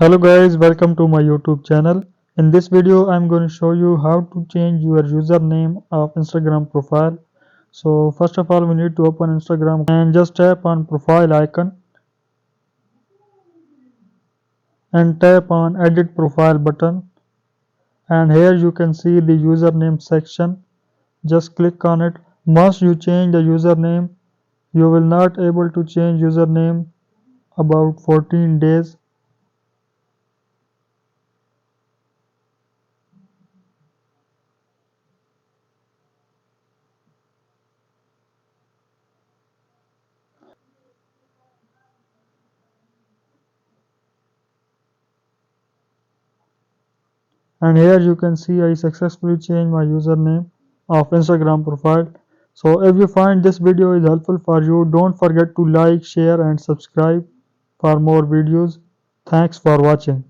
Hello guys, welcome to my YouTube channel. In this video, I'm going to show you how to change your username of Instagram profile. So first of all, we need to open Instagram and just tap on profile icon and tap on edit profile button. And here you can see the username section. Just click on it. Once you change the username, you will not able to change username about 14 days. And here you can see I successfully changed my username of Instagram profile. So if you find this video is helpful for you, don't forget to like, share and subscribe for more videos. Thanks for watching.